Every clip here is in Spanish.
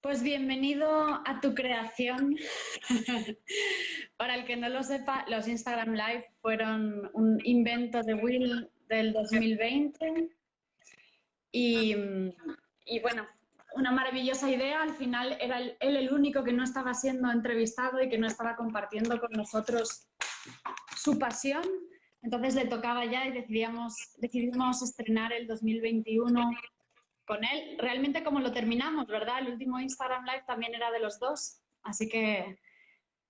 Pues bienvenido a tu creación. Para el que no lo sepa, los Instagram Live fueron un invento de Will del 2020 y, y bueno, una maravillosa idea. Al final era él el único que no estaba siendo entrevistado y que no estaba compartiendo con nosotros su pasión. Entonces le tocaba ya y decidimos estrenar el 2021 con él. Realmente como lo terminamos, ¿verdad? El último Instagram Live también era de los dos, así que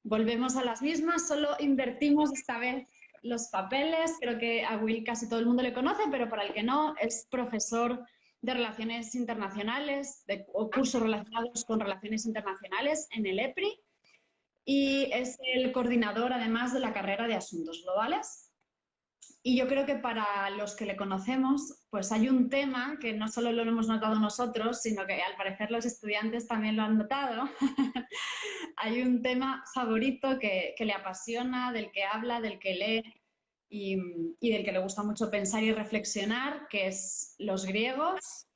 volvemos a las mismas, solo invertimos esta vez los papeles. Creo que a Will casi todo el mundo le conoce, pero para el que no, es profesor de Relaciones Internacionales o cursos relacionados con Relaciones Internacionales en el EPRI y es el coordinador además de la carrera de Asuntos Globales. Y yo creo que para los que le conocemos, pues hay un tema que no solo lo hemos notado nosotros, sino que al parecer los estudiantes también lo han notado. Hay un tema favorito que le apasiona, del que habla, del que lee y del que le gusta mucho pensar y reflexionar, que es los griegos.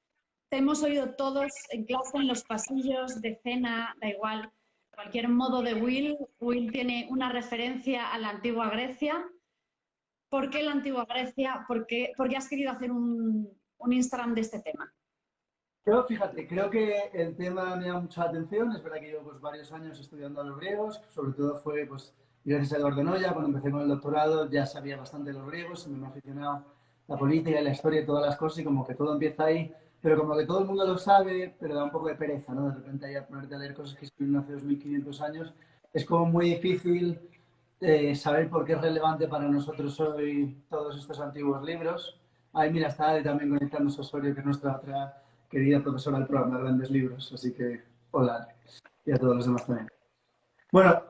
Te hemos oído todos en clase, en los pasillos, de cena, da igual, cualquier modo de Will. Will tiene una referencia a la antigua Grecia. ¿Por qué la antigua Grecia? ¿Por qué has querido hacer un Instagram de este tema? Yo, fíjate, creo que el tema me llama mucha atención. Es verdad que llevo varios años estudiando a los griegos. Sobre todo fue gracias a Eduardo Noya. Cuando empecé con el doctorado ya sabía bastante de los griegos. Me ha aficionado la política y la historia y todas las cosas y como que todo empieza ahí. Pero como que todo el mundo lo sabe, pero da un poco de pereza, ¿no? De repente ahí a ponerte a leer cosas que escribieron hace 2500 años. Es como muy difícil saber por qué es relevante para nosotros hoy todos estos antiguos libros. Ahí, mira, está Ale también conectándose a Osorio, que es nuestra otra querida profesora del programa Grandes Libros. Así que, hola, y a todos los demás también. Bueno,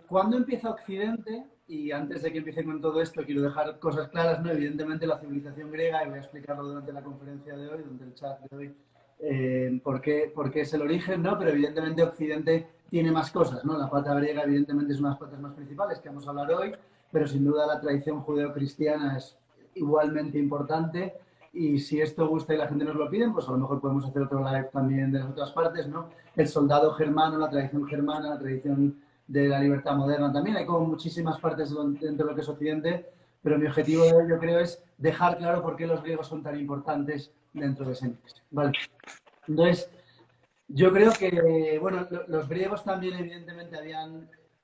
¿cuándo empieza Occidente? Y antes de que empiece con todo esto, quiero dejar cosas claras, ¿no? Evidentemente la civilización griega, y voy a explicarlo durante la conferencia de hoy, durante el chat de hoy, por qué es el origen, ¿no? Pero evidentemente Occidente tiene más cosas, ¿no? La pata griega evidentemente es una de las patas más principales que vamos a hablar hoy, pero sin duda la tradición judeocristiana es igualmente importante. Y si esto gusta y la gente nos lo pide, pues a lo mejor podemos hacer otro live también de las otras partes, ¿no? El soldado germano, la tradición germana, la tradición de la libertad moderna también. Hay como muchísimas partes dentro de lo que es Occidente, pero mi objetivo de hoy, yo creo, es dejar claro por qué los griegos son tan importantes dentro de ese mix. Vale. Entonces, yo creo que, bueno, los griegos también evidentemente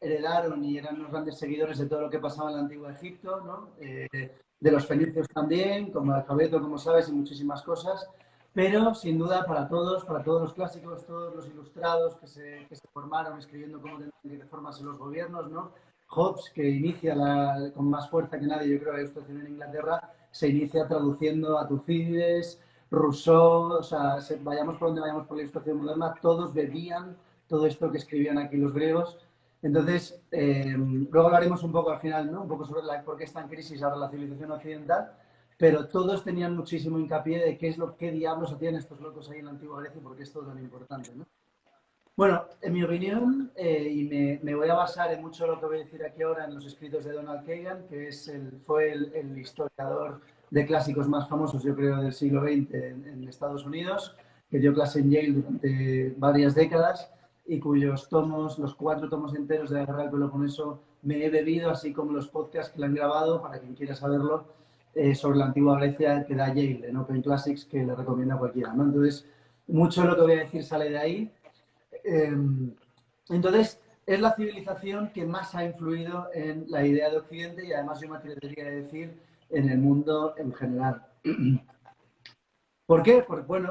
heredaron y eran los grandes seguidores de todo lo que pasaba en el antiguo Egipto, ¿no? De los fenicios también, como el alfabeto, como sabes, y muchísimas cosas. Pero, sin duda, para todos los clásicos, todos los ilustrados que se formaron escribiendo cómo tenían que reformarse los gobiernos, ¿no? Hobbes, que inicia con más fuerza que nadie, yo creo, la ilustración en Inglaterra, se inicia traduciendo a Tucídides, Rousseau, o sea, vayamos por donde vayamos por la ilustración moderna, todos bebían todo esto que escribían aquí los griegos. Entonces, luego hablaremos un poco al final, ¿no? Un poco sobre por qué está en crisis ahora la civilización occidental, pero todos tenían muchísimo hincapié de qué diablos hacían estos locos ahí en la antigua Grecia y por qué es todo tan importante, ¿no? Bueno, en mi opinión, y me voy a basar en mucho de lo que voy a decir aquí ahora en los escritos de Donald Kagan, que fue el historiador de clásicos más famosos, yo creo, del siglo XX en Estados Unidos, que dio clase en Yale durante varias décadas y cuyos tomos, los 4 tomos enteros de la Guerra del Peloponeso, me he bebido, así como los podcasts que le han grabado, para quien quiera saberlo, sobre la antigua Grecia que da Yale, en Open Classics, que le recomiendo a cualquiera, ¿no? Entonces, mucho de lo que voy a decir sale de ahí. Entonces, es la civilización que más ha influido en la idea de Occidente y además yo me atrevería a decir en el mundo en general. ¿Por qué?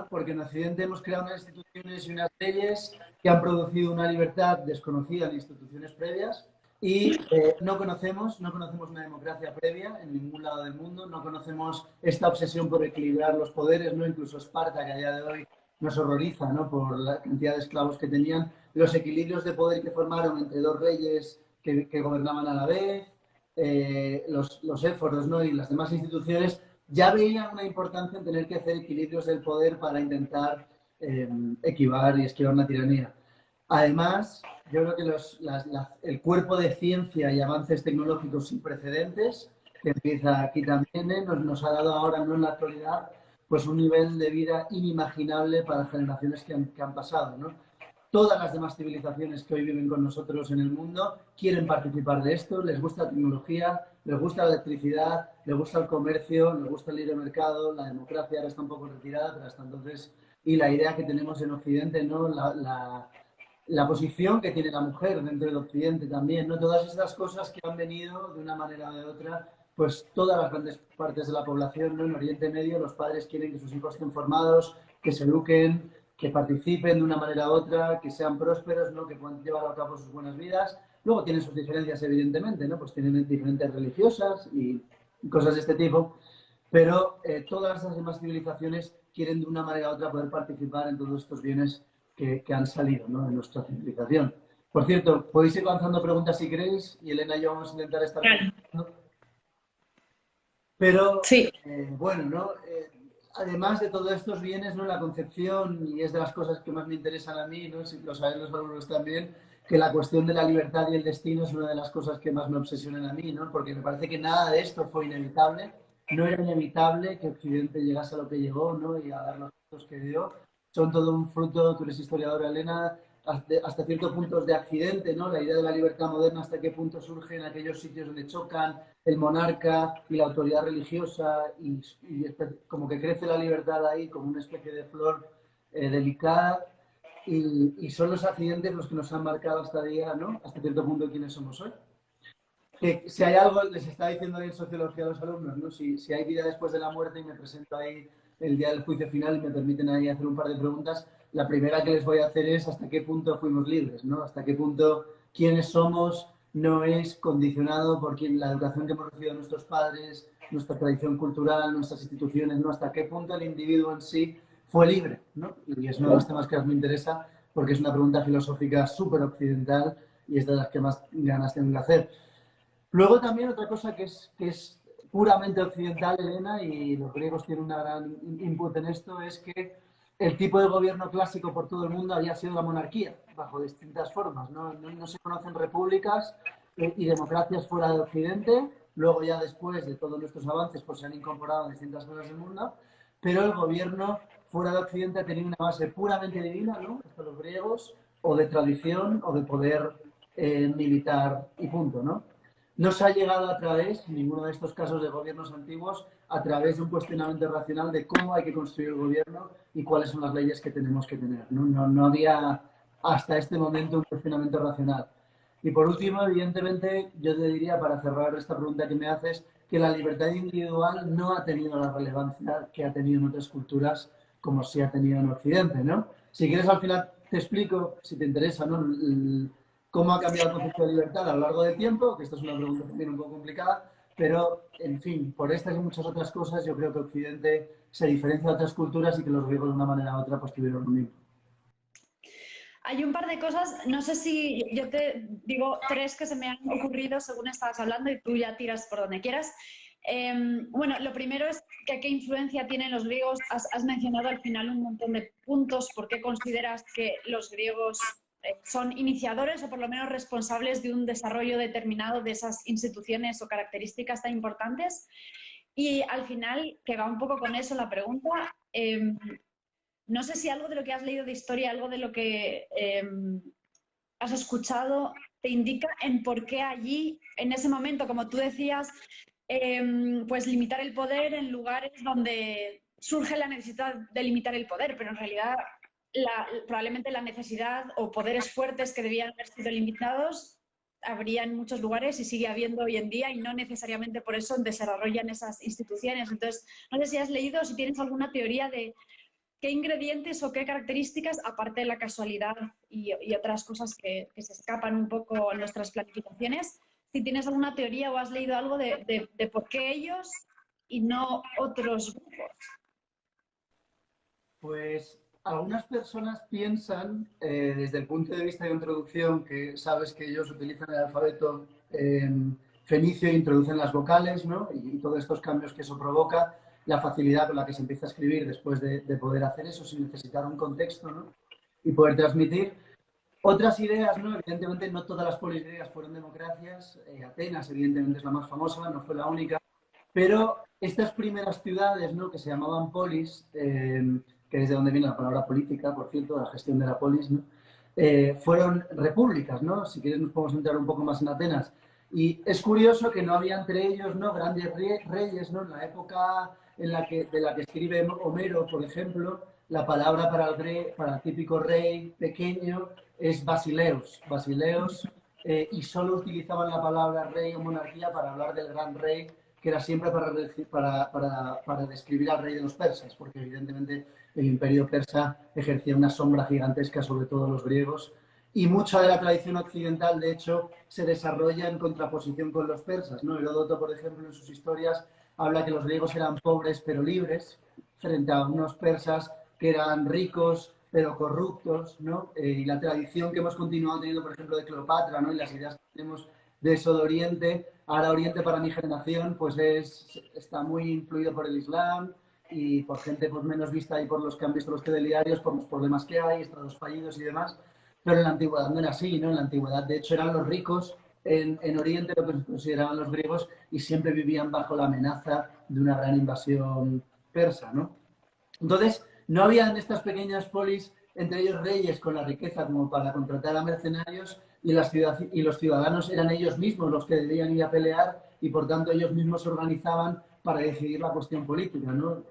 Porque en Occidente hemos creado unas instituciones y unas leyes que han producido una libertad desconocida en instituciones previas y no conocemos una democracia previa en ningún lado del mundo, no conocemos esta obsesión por equilibrar los poderes, ¿no? Incluso Esparta, que a día de hoy nos horroriza, ¿no? Por la cantidad de esclavos que tenían, los equilibrios de poder que formaron entre 2 reyes que gobernaban a la vez, los éforos, ¿no? Y las demás instituciones ya veían una importancia en tener que hacer equilibrios del poder para intentar esquivar y esquivar una tiranía. Además, yo creo que el cuerpo de ciencia y avances tecnológicos sin precedentes, que empieza aquí también, nos ha dado ahora, no en la actualidad, pues un nivel de vida inimaginable para generaciones que han pasado, ¿no? todas las demás civilizaciones que hoy viven con nosotros en el mundo quieren participar de esto, les gusta la tecnología, les gusta la electricidad, les gusta el comercio, les gusta el libre mercado, la democracia ahora está un poco retirada, pero hasta entonces, y la idea que tenemos en Occidente, ¿no? La posición que tiene la mujer dentro del Occidente también, ¿no? Todas esas cosas que han venido de una manera o de otra, pues todas las grandes partes de la población, ¿no? En Oriente Medio los padres quieren que sus hijos estén formados, que se eduquen, que participen de una manera u otra, que sean prósperos, ¿no? Que puedan llevar a cabo sus buenas vidas. Luego tienen sus diferencias, evidentemente, ¿no? Pues tienen diferentes religiosas y cosas de este tipo, pero todas las demás civilizaciones quieren de una manera u otra poder participar en todos estos bienes que han salido, ¿no? De nuestra civilización. Por cierto, podéis ir lanzando preguntas si queréis y Elena y yo vamos a intentar estar contestando. Pero, sí. bueno, ¿no? Además de todos estos bienes, ¿no? La concepción, y es de las cosas que más me interesan a mí, ¿no? Si lo saben los alumnos también, que la cuestión de la libertad y el destino es una de las cosas que más me obsesionan a mí, ¿no? Porque me parece que nada de esto fue inevitable. No era inevitable que Occidente llegase a lo que llegó, ¿no? Y a dar los frutos que dio. Son todo un fruto, tú eres historiadora, Elena, hasta ciertos puntos de accidente, ¿no? La idea de la libertad moderna, hasta qué punto surge en aquellos sitios donde chocan el monarca y la autoridad religiosa y como que crece la libertad ahí como una especie de flor delicada y son los accidentes los que nos han marcado hasta día, ¿no? Hasta cierto punto quiénes somos hoy. Que si hay algo, les está diciendo ahí en sociología a los alumnos, ¿no? Si hay vida después de la muerte y me presento ahí el día del juicio final y me permiten ahí hacer un par de preguntas, la primera que les voy a hacer es hasta qué punto fuimos libres, ¿no? Hasta qué punto quiénes somos no es condicionado por la educación que hemos recibido de nuestros padres, nuestra tradición cultural, nuestras instituciones, ¿no? Hasta qué punto el individuo en sí fue libre, ¿no? Y es uno de los temas que más me interesa porque es una pregunta filosófica súper occidental y es de las que más ganas tengo de hacer. Luego también otra cosa que es puramente occidental, Elena, y los griegos tienen una gran input en esto, es que el tipo de gobierno clásico por todo el mundo había sido la monarquía, bajo distintas formas. No se conocen repúblicas y democracias fuera de Occidente. Luego ya después de todos nuestros avances pues se han incorporado en distintas cosas del mundo, pero el gobierno fuera de Occidente ha tenido una base puramente divina, ¿no? Hasta los griegos, o de tradición, o de poder militar y punto, ¿no? No se ha llegado a través, en ninguno de estos casos de gobiernos antiguos, a través de un cuestionamiento racional de cómo hay que construir el gobierno y cuáles son las leyes que tenemos que tener. No había hasta este momento un cuestionamiento racional. Y por último, evidentemente, yo te diría, para cerrar esta pregunta que me haces, que la libertad individual no ha tenido la relevancia que ha tenido en otras culturas como sí ha tenido en Occidente, ¿no? Si quieres, al final te explico, si te interesa, ¿no? Cómo ha cambiado el concepto de libertad a lo largo del tiempo, que esta es una pregunta también un poco complicada, pero, en fin, por estas y muchas otras cosas, yo creo que Occidente se diferencia de otras culturas y que los griegos de una manera u otra pues tuvieron lo mismo. Hay un par de cosas, no sé si yo te digo tres que se me han ocurrido según estabas hablando y tú ya tiras por donde quieras. Bueno, lo primero es que qué influencia tienen los griegos. Has mencionado al final un montón de puntos. ¿Por qué consideras que los griegos son iniciadores o por lo menos responsables de un desarrollo determinado de esas instituciones o características tan importantes? Y al final, que va un poco con eso la pregunta, no sé si algo de lo que has leído de historia, algo de lo que has escuchado, te indica en por qué allí, en ese momento, como tú decías, pues limitar el poder en lugares donde surge la necesidad de limitar el poder, pero en realidad probablemente la necesidad o poderes fuertes que debían haber sido limitados habría en muchos lugares y sigue habiendo hoy en día y no necesariamente por eso desarrollan esas instituciones. Entonces, no sé si has leído o si tienes alguna teoría de qué ingredientes o qué características, aparte de la casualidad y otras cosas que se escapan un poco a nuestras planificaciones, si tienes alguna teoría o has leído algo de por qué ellos y no otros grupos. Pues algunas personas piensan, desde el punto de vista de introducción, que sabes que ellos utilizan el alfabeto fenicio e introducen las vocales, ¿no? Y todos estos cambios que eso provoca, la facilidad con la que se empieza a escribir después de poder hacer eso sin necesitar un contexto, ¿no? Y poder transmitir. Otras ideas, ¿no? Evidentemente no todas las polis griegas fueron democracias. Atenas, evidentemente, es la más famosa, no fue la única. Pero estas primeras ciudades, ¿no? Que se llamaban polis, que es de donde viene la palabra política, por cierto, la gestión de la polis, ¿no? fueron repúblicas, ¿no? Si quieres nos podemos entrar un poco más en Atenas. Y es curioso que no había entre ellos, ¿no?, grandes reyes, ¿no? En la época de la que escribe Homero, por ejemplo, la palabra para el típico rey pequeño es basileus. Basileus, y solo utilizaban la palabra rey o monarquía para hablar del gran rey, que era siempre para describir al rey de los persas, porque evidentemente el imperio persa ejercía una sombra gigantesca sobre todos los griegos, y mucha de la tradición occidental, de hecho, se desarrolla en contraposición con los persas, ¿no? Heródoto, por ejemplo, en sus historias habla que los griegos eran pobres pero libres, frente a unos persas que eran ricos pero corruptos, ¿no? Y la tradición que hemos continuado teniendo, por ejemplo, de Cleopatra, ¿no?, y las ideas que tenemos de eso de Oriente, ahora Oriente para mi generación pues está muy influido por el Islam y por gente pues menos vista y por los que han visto los telediarios, por los problemas que hay, estados fallidos y demás. Pero en la antigüedad no era así, ¿no? En la antigüedad, de hecho, eran los ricos en Oriente lo que se consideraban los griegos y siempre vivían bajo la amenaza de una gran invasión persa, ¿no? Entonces, no había en estas pequeñas polis entre ellos reyes con la riqueza como para contratar a mercenarios y los ciudadanos eran ellos mismos los que debían ir a pelear y por tanto ellos mismos se organizaban para decidir la cuestión política, ¿no?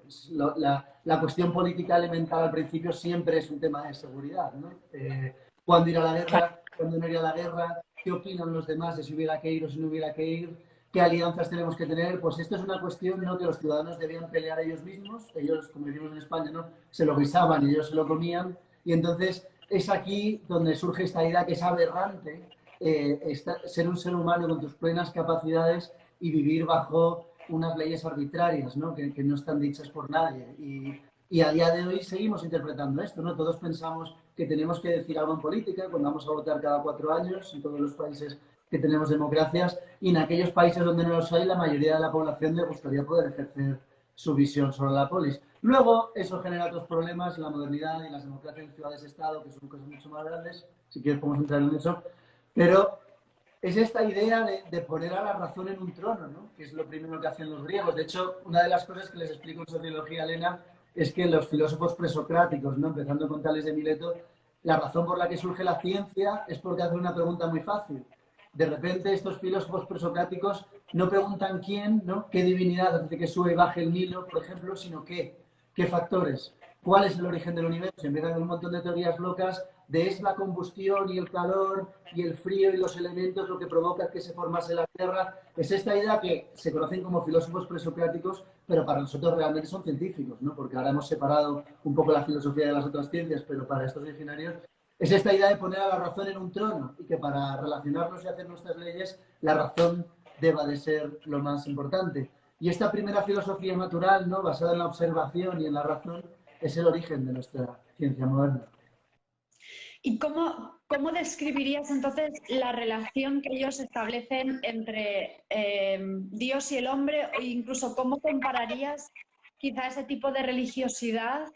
La cuestión política elemental al principio siempre es un tema de seguridad, ¿no? Cuándo ir a la guerra, cuándo no ir a la guerra, qué opinan los demás de si hubiera que ir o si no hubiera que ir, qué alianzas tenemos que tener. Pues esto es una cuestión, ¿no?, que los ciudadanos debían pelear ellos mismos. Ellos, como decimos en España, ¿no?, se lo guisaban y ellos se lo comían. Y entonces es aquí donde surge esta idea que es aberrante, ser un ser humano con tus plenas capacidades y vivir bajo unas leyes arbitrarias, ¿no?, que no están dichas por nadie. Y a día de hoy seguimos interpretando esto, ¿no? Todos pensamos que tenemos que decir algo en política cuando vamos a votar cada 4 años en todos los países que tenemos democracias, y en aquellos países donde no los hay, la mayoría de la población le gustaría poder ejercer su visión sobre la polis. Luego, eso genera otros problemas, la modernidad y las democracias en ciudades-estado, que son cosas mucho más grandes, si quieres podemos entrar en eso, pero es esta idea de poner a la razón en un trono, ¿no?, que es lo primero que hacen los griegos. De hecho, una de las cosas que les explico en sociología, Elena, es que los filósofos presocráticos, ¿no?, empezando con Tales de Mileto, la razón por la que surge la ciencia es porque hacen una pregunta muy fácil. De repente estos filósofos presocráticos no preguntan quién, ¿no?, qué divinidad hace que sube y baje el Nilo, por ejemplo, sino qué factores, cuál es el origen del universo. Y empiezan con un montón de teorías locas de es la combustión y el calor y el frío y los elementos lo que provoca que se formase la Tierra. Es esta idea que se conocen como filósofos presocráticos, pero para nosotros realmente son científicos, ¿no?, porque ahora hemos separado un poco la filosofía de las otras ciencias, pero para estos originarios es esta idea de poner a la razón en un trono y que para relacionarnos y hacer nuestras leyes la razón deba de ser lo más importante. Y esta primera filosofía natural, ¿no?, basada en la observación y en la razón, es el origen de nuestra ciencia moderna. ¿Y cómo describirías entonces la relación que ellos establecen entre Dios y el hombre, o incluso cómo compararías quizá ese tipo de religiosidad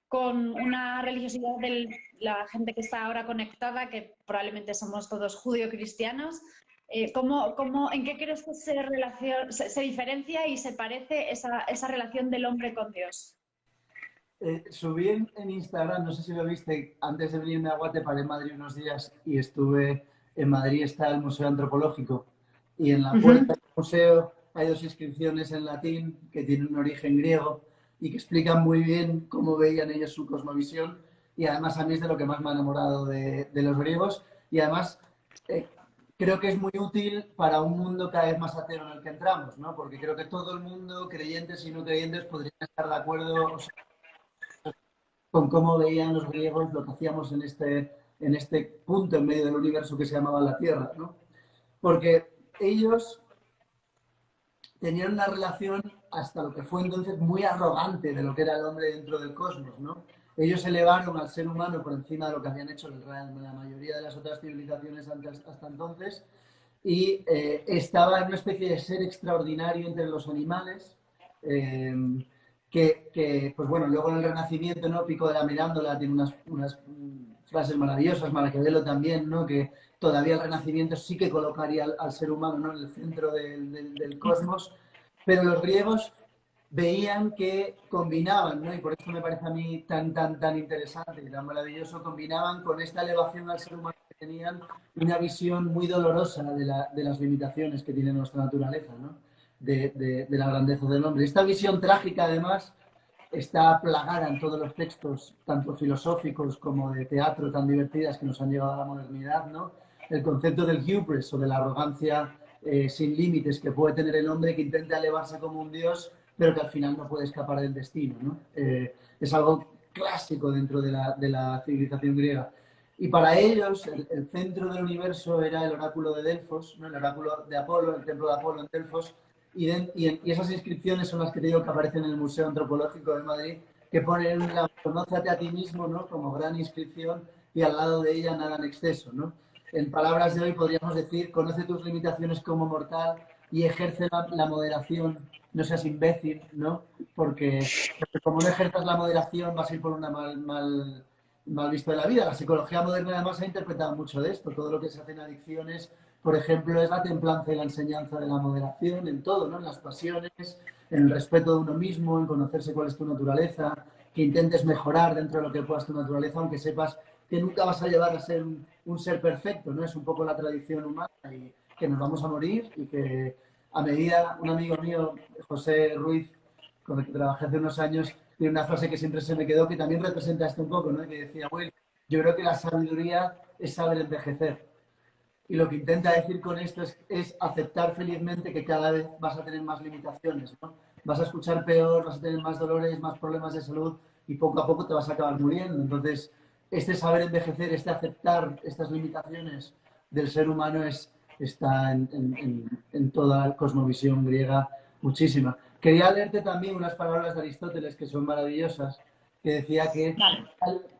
con una religiosidad de la gente que está ahora conectada, que probablemente somos todos judío-cristianos? ¿En qué crees que se diferencia y se parece esa relación del hombre con Dios? Subí en Instagram, no sé si lo viste, antes de venirme a Guate paré en Madrid unos días y estuve en Madrid, está el Museo Antropológico, y en la puerta del museo hay 2 inscripciones en latín que tienen un origen griego y que explican muy bien cómo veían ellos su cosmovisión, y además a mí es de lo que más me ha enamorado de los griegos, y además creo que es muy útil para un mundo cada vez más ateo en el que entramos, ¿no?, porque creo que todo el mundo, creyentes y no creyentes, podrían estar de acuerdo, o sea, con cómo veían los griegos lo que hacíamos en este punto en medio del universo que se llamaba la Tierra, ¿no? Porque ellos tenían una relación hasta lo que fue entonces muy arrogante de lo que era el hombre dentro del cosmos, ¿no? Ellos elevaron al ser humano por encima de lo que habían hecho la mayoría de las otras civilizaciones hasta entonces, y estaba en una especie de ser extraordinario entre los animales, pues bueno, luego en el Renacimiento, ¿no?, Pico de la Mirándola tiene unas frases maravillosas, Maquiavelo también, ¿no?, que todavía el Renacimiento sí que colocaría al ser humano, ¿no?, en el centro del cosmos, pero los griegos veían que combinaban, ¿no? Y por eso me parece a mí tan interesante y tan maravilloso, combinaban con esta elevación al ser humano que tenían una visión muy dolorosa de las limitaciones que tiene nuestra naturaleza, ¿no? De la grandeza del hombre. Esta visión trágica, además, está plagada en todos los textos, tanto filosóficos como de teatro, tan divertidas que nos han llegado a la modernidad, ¿no? El concepto del hubris o de la arrogancia sin límites que puede tener el hombre que intenta elevarse como un dios, pero que al final no puede escapar del destino, ¿no? Es algo clásico dentro de la civilización griega. Y para ellos, el centro del universo era el oráculo de Delfos, ¿no? El oráculo de Apolo, el templo de Apolo en Delfos, y esas inscripciones son las que te digo que aparecen en el Museo Antropológico de Madrid, que ponen conócete a ti mismo, ¿no? Como gran inscripción, y al lado de ella nada en exceso, ¿no? En palabras de hoy podríamos decir, conoce tus limitaciones como mortal y ejerce la moderación, no seas imbécil, ¿no? Porque como no ejerzas la moderación vas a ir por una mal visto de la vida. La psicología moderna además ha interpretado mucho de esto. Todo lo que se hace en adicciones, por ejemplo, es la templanza y la enseñanza de la moderación en todo, ¿no? En las pasiones, en el respeto de uno mismo, en conocerse cuál es tu naturaleza, que intentes mejorar dentro de lo que puedas tu naturaleza, aunque sepas que nunca vas a llegar a ser un ser perfecto, ¿no? Es un poco la tradición humana y que nos vamos a morir y que a medida, un amigo mío, José Ruiz, con el que trabajé hace unos años, tiene una frase que siempre se me quedó, que también representa esto un poco, ¿no? Que decía, Will, yo creo que la sabiduría es saber envejecer. Y lo que intenta decir con esto es aceptar felizmente que cada vez vas a tener más limitaciones, ¿no? Vas a escuchar peor, vas a tener más dolores, más problemas de salud y poco a poco te vas a acabar muriendo. Entonces, este saber envejecer, este aceptar estas limitaciones del ser humano está en toda la cosmovisión griega muchísima. Quería leerte también unas palabras de Aristóteles que son maravillosas, que decía que Vale.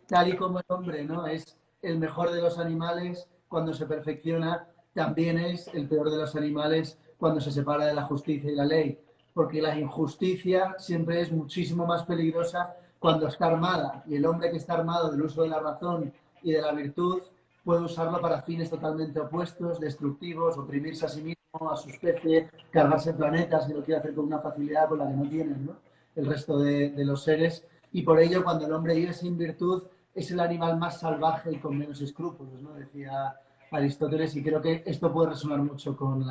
tal y como el hombre, ¿no? Es el mejor de los animales cuando se perfecciona, también es el peor de los animales cuando se separa de la justicia y la ley, porque la injusticia siempre es muchísimo más peligrosa cuando está armada, y el hombre que está armado del uso de la razón y de la virtud puede usarlo para fines totalmente opuestos, destructivos, oprimirse a sí mismo, a su especie, cargarse planetas, y lo quiere hacer con una facilidad con la que no tienen, ¿no? El resto de los seres, y por ello cuando el hombre vive sin virtud es el animal más salvaje y con menos escrúpulos, ¿no? Decía Aristóteles, y creo que esto puede resonar mucho con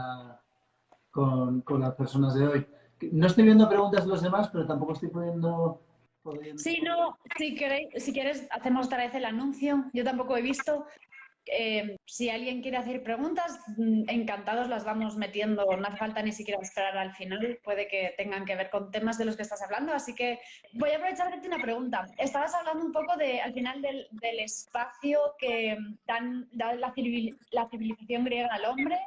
las personas de hoy. No estoy viendo preguntas de los demás, pero tampoco estoy pudiendo... Sí, no, si quieres, hacemos otra vez el anuncio. Yo tampoco he visto. Si alguien quiere hacer preguntas, encantados las vamos metiendo. No hace falta ni siquiera esperar al final. Puede que tengan que ver con temas de los que estás hablando. Así que voy a aprovechar de hacerte una pregunta. Estabas hablando un poco al final del espacio que da la civilización griega al hombre.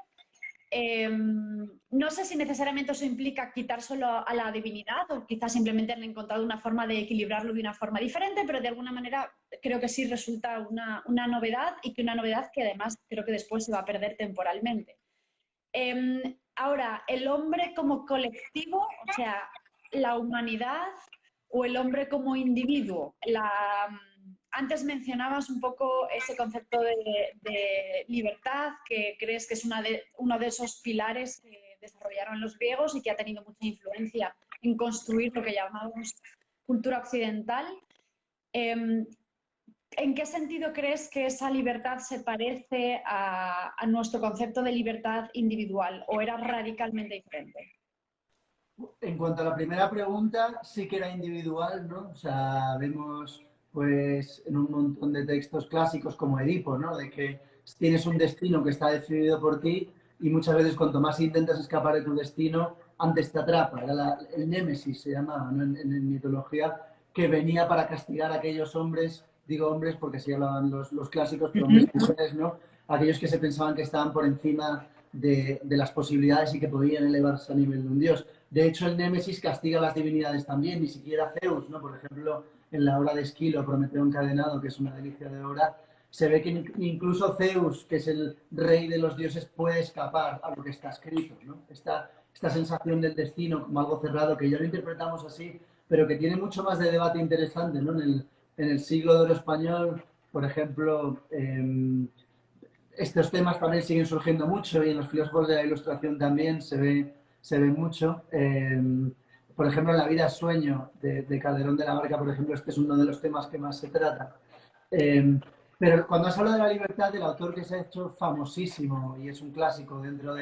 No sé si necesariamente eso implica quitárselo a la divinidad o quizás simplemente han encontrado una forma de equilibrarlo de una forma diferente, pero de alguna manera creo que sí resulta una novedad y que una novedad que además creo que después se va a perder temporalmente. Ahora, el hombre como colectivo, o sea, la humanidad o el hombre como individuo, antes mencionabas un poco ese concepto de libertad, que crees que es uno de esos pilares que desarrollaron los griegos y que ha tenido mucha influencia en construir lo que llamamos cultura occidental. ¿En qué sentido crees que esa libertad se parece a nuestro concepto de libertad individual o era radicalmente diferente? En cuanto a la primera pregunta, sí que era individual, ¿no? O sea, vemos pues en un montón de textos clásicos como Edipo, ¿no? De que tienes un destino que está decidido por ti y muchas veces cuanto más intentas escapar de tu destino, antes te atrapa. Era el némesis, se llamaba, ¿no? En mitología, que venía para castigar a aquellos hombres, digo hombres porque así hablaban los clásicos, pero hombres y mujeres, ¿no? Aquellos que se pensaban que estaban por encima de las posibilidades y que podían elevarse a nivel de un dios. De hecho, el Némesis castiga a las divinidades también, ni siquiera Zeus, ¿no? Por ejemplo, en la obra de Esquilo, Prometeo encadenado, que es una delicia de obra, se ve que incluso Zeus, que es el rey de los dioses, puede escapar a lo que está escrito, ¿no? Esta sensación del destino como algo cerrado, que ya lo interpretamos así, pero que tiene mucho más de debate interesante, ¿no? En el siglo de oro español, por ejemplo, estos temas también siguen surgiendo mucho y en los filósofos de la Ilustración también se ve mucho. por ejemplo, en La vida sueño de Calderón de la Barca, por ejemplo, este es uno de los temas que más se trata. Pero cuando has hablado de la libertad, el autor que se ha hecho famosísimo y es un clásico dentro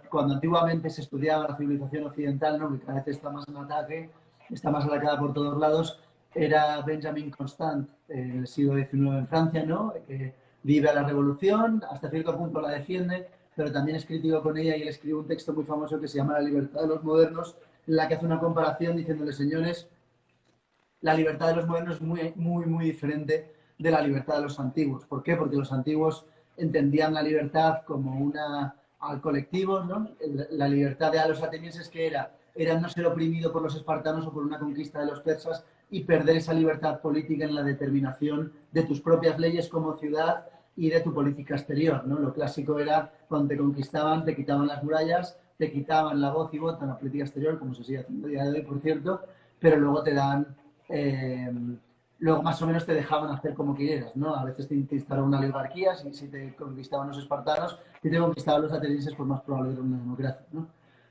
cuando antiguamente se estudiaba la civilización occidental, ¿no? Que cada vez está más en ataque, está más atacada por todos lados, era Benjamin Constant, en el siglo XIX en Francia, ¿no? Que vive a la revolución, hasta cierto punto la defiende, pero también es crítico con ella y él escribe un texto muy famoso que se llama La libertad de los modernos, en la que hace una comparación diciéndole, señores, la libertad de los modernos es muy diferente de la libertad de los antiguos. ¿Por qué? Porque los antiguos entendían la libertad como una al colectivo, ¿no? La libertad de los atenienses que era no ser oprimido por los espartanos o por una conquista de los persas y perder esa libertad política en la determinación de tus propias leyes como ciudad y de tu política exterior, ¿no? Lo clásico era cuando te conquistaban, te quitaban las murallas, te quitaban la voz y voto en la política exterior, como se sigue haciendo a día de hoy, por cierto, pero luego te dan luego más o menos te dejaban hacer como quieras, ¿no? A veces te instalaron una oligarquía, si te conquistaban los espartanos, si te conquistaban los atenienses, pues más probable era una democracia, ¿no?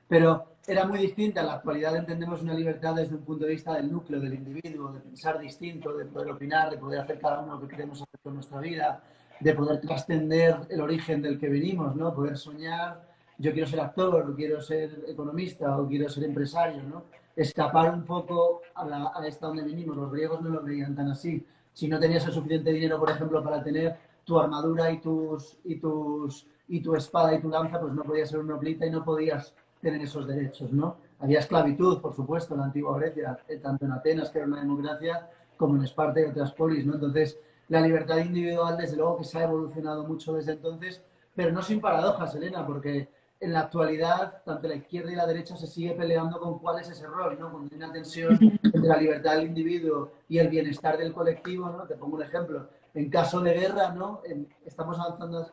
Pero era muy distinta. En la actualidad entendemos una libertad desde un punto de vista del núcleo, del individuo, de pensar distinto, de poder opinar, de poder hacer cada uno lo que queremos hacer con nuestra vida, de poder trascender el origen del que venimos, ¿no? Poder soñar, yo quiero ser actor, o quiero ser economista, o quiero ser empresario, ¿no? Escapar un poco a esta donde venimos. Los griegos no lo veían tan así. Si no tenías el suficiente dinero, por ejemplo, para tener tu armadura y tu espada y tu lanza, pues no podías ser un hoplita y no podías tener esos derechos, ¿no? Había esclavitud, por supuesto, en la antigua Grecia, tanto en Atenas, que era una democracia, como en Esparta y otras polis, ¿no? Entonces, la libertad individual, desde luego que se ha evolucionado mucho desde entonces, pero no sin paradojas, Elena, porque en la actualidad, tanto la izquierda y la derecha se sigue peleando con cuál es ese rol, ¿no? Cuando hay una tensión entre la libertad del individuo y el bienestar del colectivo, ¿no? Te pongo un ejemplo. En caso de guerra, ¿no? Estamos avanzando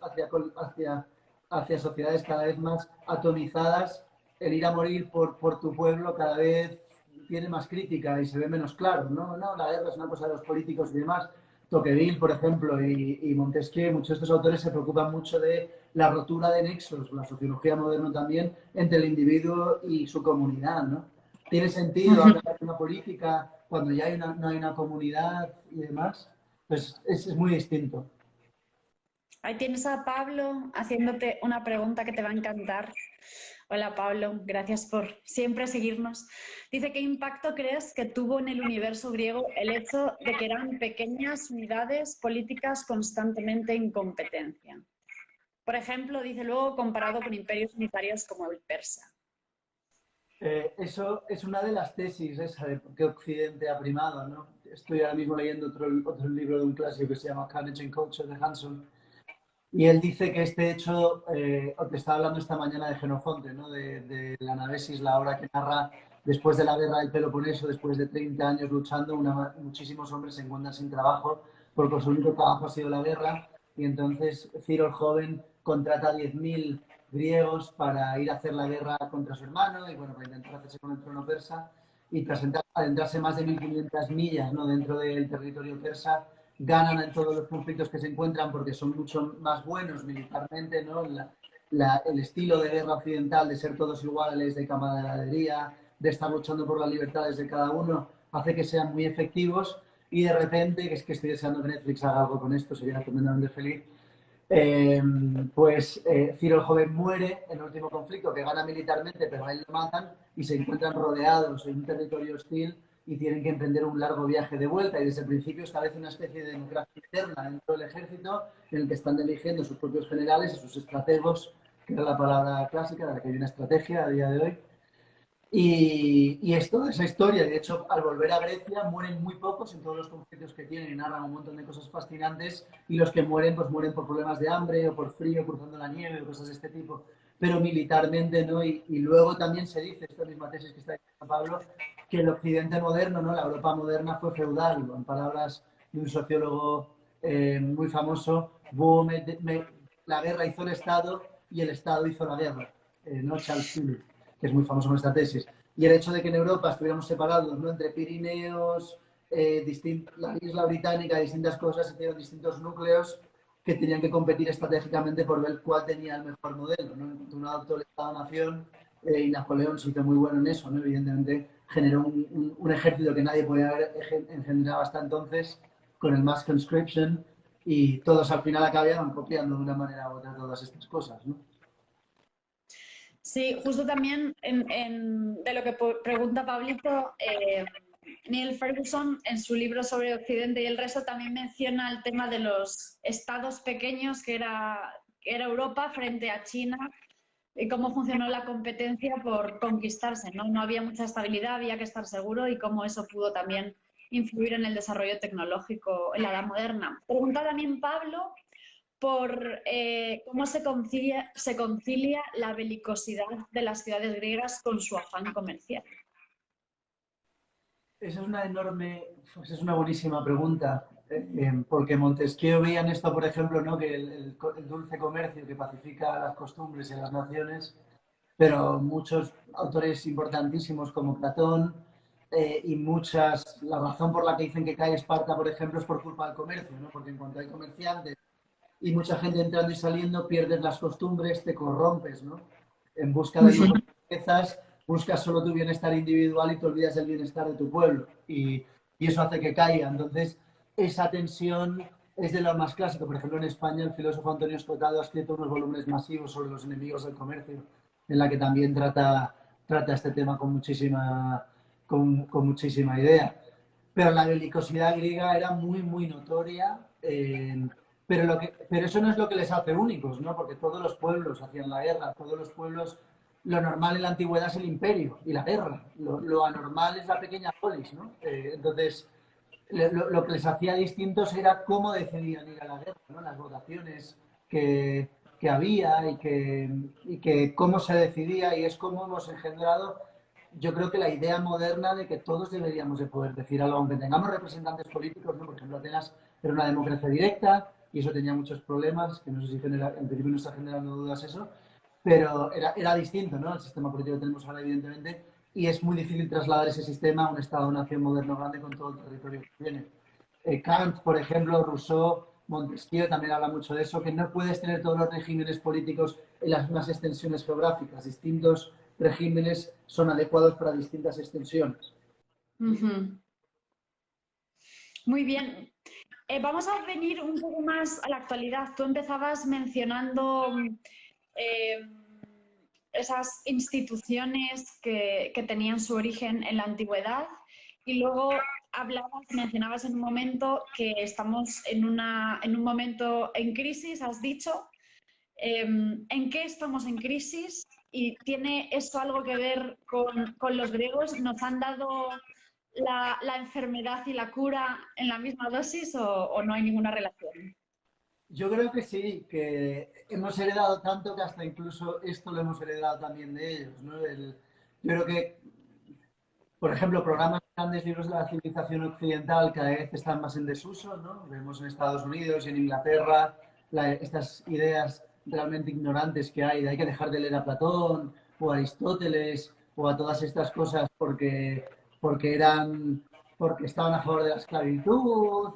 hacia sociedades cada vez más atomizadas. El ir a morir por tu pueblo cada vez tiene más crítica y se ve menos claro, ¿no? No, la guerra es una cosa de los políticos y demás. Tocqueville, por ejemplo, y Montesquieu, muchos de estos autores se preocupan mucho de la rotura de nexos, la sociología moderna también, entre el individuo y su comunidad, ¿no? ¿Tiene sentido hablar de una política cuando ya no hay una comunidad y demás? Pues es muy distinto. Ahí tienes a Pablo haciéndote una pregunta que te va a encantar. Hola Pablo, gracias por siempre seguirnos. Dice, ¿qué impacto crees que tuvo en el universo griego el hecho de que eran pequeñas unidades políticas constantemente en competencia? Por ejemplo, dice luego, comparado con imperios unitarios como el persa. Eso es una de las tesis, esa de por qué Occidente ha primado, ¿no? Estoy ahora mismo leyendo otro libro de un clásico que se llama Carnage and Culture de Hanson, y él dice que este hecho, te estaba hablando esta mañana de Jenofonte, ¿no? De la Navesis, la obra que narra después de la guerra del Peloponeso, después de 30 años luchando, muchísimos hombres se encuentran sin trabajo porque su único trabajo ha sido la guerra, y entonces Ciro el joven contrata a 10.000 griegos para ir a hacer la guerra contra su hermano y bueno, para intentar hacerse con el trono persa, y tras adentrarse más de 1.500 millas, ¿no? Dentro del territorio persa, ganan en todos los conflictos que se encuentran porque son mucho más buenos militarmente, ¿no? El estilo de guerra occidental de ser todos iguales, de camaradería, de estar luchando por las libertades de cada uno, hace que sean muy efectivos, y de repente, que es que estoy deseando que Netflix haga algo con esto, sería tremendamente feliz, Ciro el joven muere en el último conflicto, que gana militarmente, pero a él lo matan y se encuentran rodeados en un territorio hostil y tienen que emprender un largo viaje de vuelta, y desde el principio establece una especie de democracia interna dentro del ejército en el que están eligiendo sus propios generales y sus estrategos, que era la palabra clásica de la que hay una estrategia a día de hoy. Y es toda esa historia. De hecho, al volver a Grecia mueren muy pocos en todos los conflictos que tienen y narran un montón de cosas fascinantes, y los que mueren, pues mueren por problemas de hambre o por frío, cruzando la nieve o cosas de este tipo, pero militarmente, ¿no? Y luego también se dice, esta misma tesis que está diciendo Pablo, que el occidente moderno, ¿no? La Europa moderna fue feudal, en palabras de un sociólogo muy famoso, la guerra hizo el Estado y el Estado hizo la guerra, ¿no? Charles Tilly, que es muy famoso en esta tesis. Y el hecho de que en Europa estuviéramos separados, ¿no? Entre Pirineos, la isla británica, distintas cosas, hicieron distintos núcleos que tenían que competir estratégicamente por ver cuál tenía el mejor modelo, ¿no? Uno adoptó el Estado-Nación y Napoleón se hizo muy bueno en eso, ¿no? Evidentemente generó un ejército que nadie podía haber engendrado hasta entonces con el mass conscription y todos al final acabaron copiando de una manera u otra todas estas cosas, ¿no? Sí, justo también de lo que pregunta Pablito, Neil Ferguson en su libro sobre Occidente y el resto también menciona el tema de los estados pequeños que era Europa frente a China y cómo funcionó la competencia por conquistarse, ¿no? No había mucha estabilidad, había que estar seguro y cómo eso pudo también influir en el desarrollo tecnológico en la edad moderna. Pregunta también Pablo por cómo se concilia la belicosidad de las ciudades griegas con su afán comercial. Esa es una buenísima pregunta, porque Montesquieu veía en esto, por ejemplo, ¿no? Que el dulce comercio que pacifica las costumbres y las naciones, pero muchos autores importantísimos como Platón la razón por la que dicen que cae Esparta, por ejemplo, es por culpa del comercio, ¿no? Porque en cuanto hay comerciantes y mucha gente entrando y saliendo, pierdes las costumbres, te corrompes, ¿no? En busca de lujos y riquezas, buscas solo tu bienestar individual y te olvidas del bienestar de tu pueblo. Y eso hace que caiga. Entonces, esa tensión es de lo más clásico. Por ejemplo, en España, el filósofo Antonio Escotado ha escrito unos volúmenes masivos sobre los enemigos del comercio, en la que también trata este tema con muchísima idea. Pero la belicosidad griega era muy, muy notoria. Pero eso no es lo que les hace únicos, ¿no? Porque todos los pueblos hacían la guerra, todos los pueblos, lo normal en la antigüedad es el imperio y la guerra, lo anormal es la pequeña polis, ¿no? Entonces, lo que les hacía distintos era cómo decidían ir a la guerra, ¿no? Las votaciones que, que había y que cómo se decidía y es cómo hemos engendrado, yo creo que la idea moderna de que todos deberíamos de poder decir algo, aunque tengamos representantes políticos, ¿no? Por ejemplo, Atenas era una democracia directa y eso tenía muchos problemas, que no sé si en principio no está generando dudas eso, pero era distinto, ¿no? El sistema político que tenemos ahora, evidentemente, y es muy difícil trasladar ese sistema a un Estado-nación moderno grande con todo el territorio que tiene. Kant, por ejemplo, Rousseau, Montesquieu también habla mucho de eso, que no puedes tener todos los regímenes políticos en las mismas extensiones geográficas. Distintos regímenes son adecuados para distintas extensiones. Muy bien. Vamos a venir un poco más a la actualidad. Tú empezabas mencionando esas instituciones que tenían su origen en la antigüedad y luego mencionabas en un momento que estamos en un momento en crisis, has dicho. ¿En qué estamos en crisis? ¿Y tiene esto algo que ver con los griegos? ¿Nos han dado la enfermedad y la cura en la misma dosis o no hay ninguna relación? Yo creo que sí, que hemos heredado tanto que hasta incluso esto lo hemos heredado también de ellos, ¿no? Yo creo que, por ejemplo, programas de grandes libros de la civilización occidental cada vez están más en desuso, ¿no? Vemos en Estados Unidos y en Inglaterra estas ideas realmente ignorantes que hay que dejar de leer a Platón o a Aristóteles o a todas estas cosas porque eran porque estaban a favor de la esclavitud,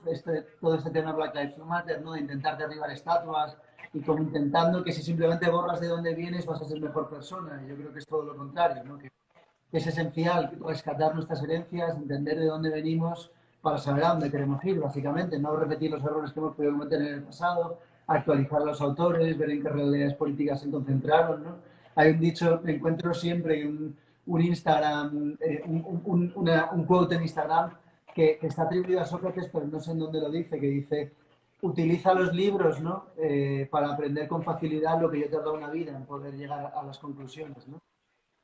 todo este tema de Black Lives Matter, ¿no? De intentar derribar estatuas y como intentando que si simplemente borras de dónde vienes vas a ser mejor persona. Y yo creo que es todo lo contrario, ¿no? Que es esencial rescatar nuestras herencias, entender de dónde venimos para saber a dónde queremos ir, básicamente, no repetir los errores que hemos podido cometer en el pasado, actualizar a los autores, ver en qué realidades políticas se concentraron, ¿no? Hay un dicho, me encuentro siempre un Instagram, un quote en Instagram que está atribuido a Sócrates, pero no sé en dónde lo dice, que dice, utiliza los libros, ¿no? Para aprender con facilidad lo que yo he tardado una vida en poder llegar a las conclusiones, ¿no?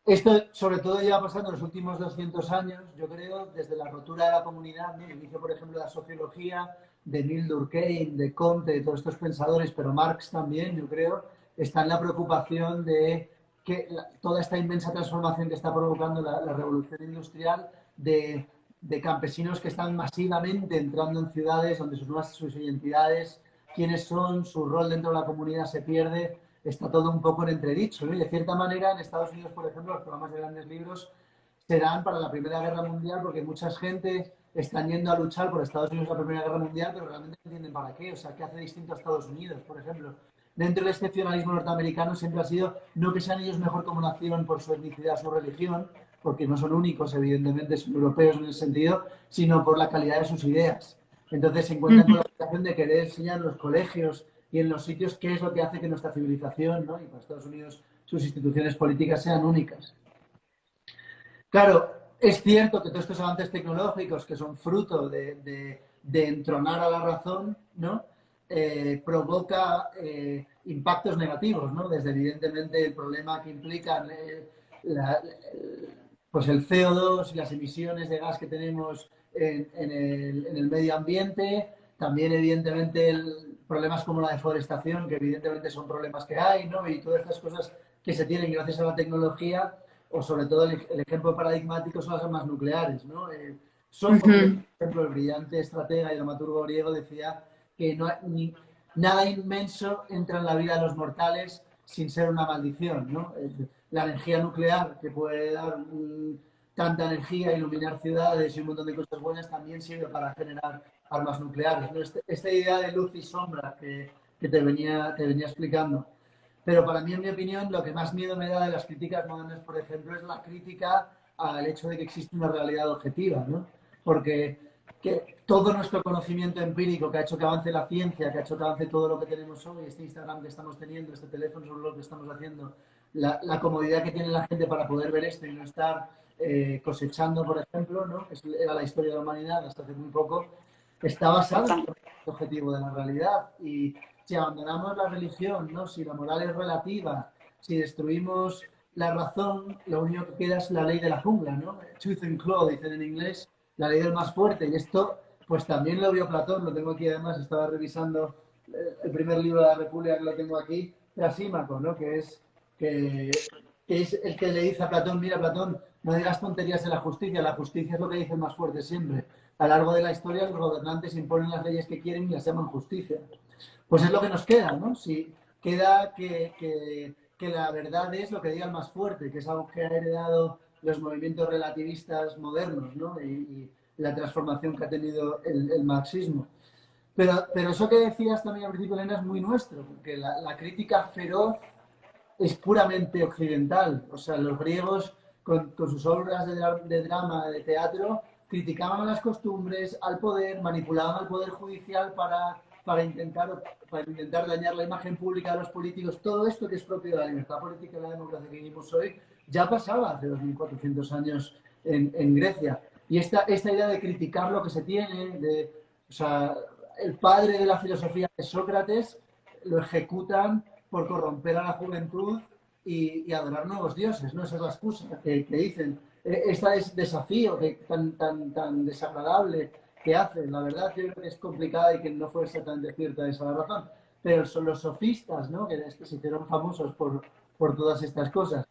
Esto, sobre todo, lleva pasando en los últimos 200 años, yo creo, desde la rotura de la comunidad, ¿no? El inicio, por ejemplo, de la sociología, de Emile Durkheim, de Comte, de todos estos pensadores, pero Marx también, yo creo, está en la preocupación de que toda esta inmensa transformación que está provocando la revolución industrial de campesinos que están masivamente entrando en ciudades donde sus identidades, quiénes son, su rol dentro de la comunidad se pierde, está todo un poco en entredicho, ¿no? Y de cierta manera, en Estados Unidos, por ejemplo, los programas de grandes libros se dan para la Primera Guerra Mundial porque mucha gente están yendo a luchar por Estados Unidos en la Primera Guerra Mundial, pero realmente no entienden para qué. O sea, ¿qué hace distinto a Estados Unidos, por ejemplo? dentro del excepcionalismo norteamericano siempre ha sido no que sean ellos mejor como nación por su etnicidad, su religión, porque no son únicos, evidentemente, son europeos en ese sentido, sino por la calidad de sus ideas. Entonces se encuentran con la situación de querer enseñar en los colegios y en los sitios qué es lo que hace que nuestra civilización, ¿no? Y para Estados Unidos sus instituciones políticas sean únicas. Claro, es cierto que todos estos avances tecnológicos que son fruto de entronar a la razón, ¿no? Provoca impactos negativos, ¿no? Desde evidentemente el problema que implican pues el CO2 y las emisiones de gas que tenemos en el medio ambiente, también evidentemente problemas como la deforestación, que evidentemente son problemas que hay, ¿no? Y todas estas cosas que se tienen gracias a la tecnología, o sobre todo el ejemplo paradigmático son las armas nucleares, ¿no? Por ejemplo, el brillante estratega y dramaturgo griego decía que nada inmenso entra en la vida de los mortales sin ser una maldición, ¿no? La energía nuclear, que puede dar tanta energía, iluminar ciudades y un montón de cosas buenas, también sirve para generar armas nucleares, ¿no? Esta idea de luz y sombra que te venía explicando. Pero para mí, en mi opinión, lo que más miedo me da de las críticas modernas, por ejemplo, es la crítica al hecho de que existe una realidad objetiva, ¿no? Porque todo nuestro conocimiento empírico que ha hecho que avance la ciencia, que ha hecho que avance todo lo que tenemos hoy, este Instagram que estamos teniendo, este teléfono sobre lo que estamos haciendo, la comodidad que tiene la gente para poder ver esto y no estar cosechando, por ejemplo, ¿no? Era la historia de la humanidad hasta hace muy poco, está basado en el objetivo de la realidad. Y si abandonamos la religión, ¿no? Si la moral es relativa, si destruimos la razón, lo único que queda es la ley de la jungla, ¿no? Tooth and claw, dicen en inglés, la ley del más fuerte. Y esto, pues también lo vio Platón, lo tengo aquí además, estaba revisando el primer libro de la República que lo tengo aquí, Trasímaco, ¿no? Que es el que le dice a Platón, mira Platón, no digas tonterías de la justicia es lo que dice el más fuerte siempre. A lo largo de la historia los gobernantes imponen las leyes que quieren y las llaman justicia. Pues es lo que nos queda, ¿no? Si queda que la verdad es lo que diga el más fuerte, que es algo que ha heredado los movimientos relativistas modernos, ¿no? Y la transformación que ha tenido el marxismo. Pero eso que decías también al principio, Elena, es muy nuestro, porque la crítica feroz es puramente occidental. O sea, los griegos, con sus obras de drama, de teatro, criticaban las costumbres, al poder, manipulaban al poder judicial para intentar dañar la imagen pública de los políticos. Todo esto que es propio de la libertad política y la democracia que vivimos hoy, ya pasaba hace 2400 años en Grecia. Y esta idea de criticar lo que se tiene, o sea, el padre de la filosofía de Sócrates, lo ejecutan por corromper a la juventud y adorar nuevos dioses, ¿no? Esa es la excusa que dicen. Este es desafío tan desagradable que hacen. La verdad, yo creo que es complicada y que no fue exactamente cierta esa razón. Pero son los sofistas, ¿no? Que se hicieron famosos por todas estas cosas.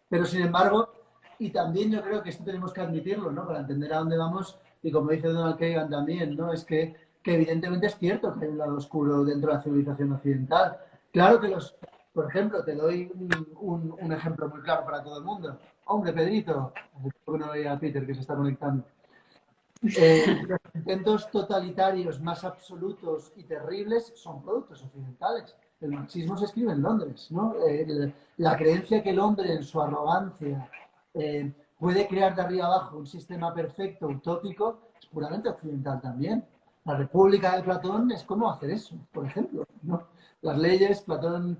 Pero, sin embargo, y también yo creo que esto tenemos que admitirlo, ¿no? Para entender a dónde vamos, y como dice Donald Kagan también, ¿no? Es que evidentemente es cierto que hay un lado oscuro dentro de la civilización occidental. Claro que por ejemplo, te doy un ejemplo muy claro para todo el mundo. Hombre, Pedrito, no veía a Peter que se está conectando. Los intentos totalitarios más absolutos y terribles son productos occidentales. El marxismo se escribe en Londres, ¿no? La creencia que el hombre, en su arrogancia, puede crear de arriba abajo un sistema perfecto, utópico, es puramente occidental también. La República de Platón es cómo hacer eso, por ejemplo, ¿no? Las leyes, Platón,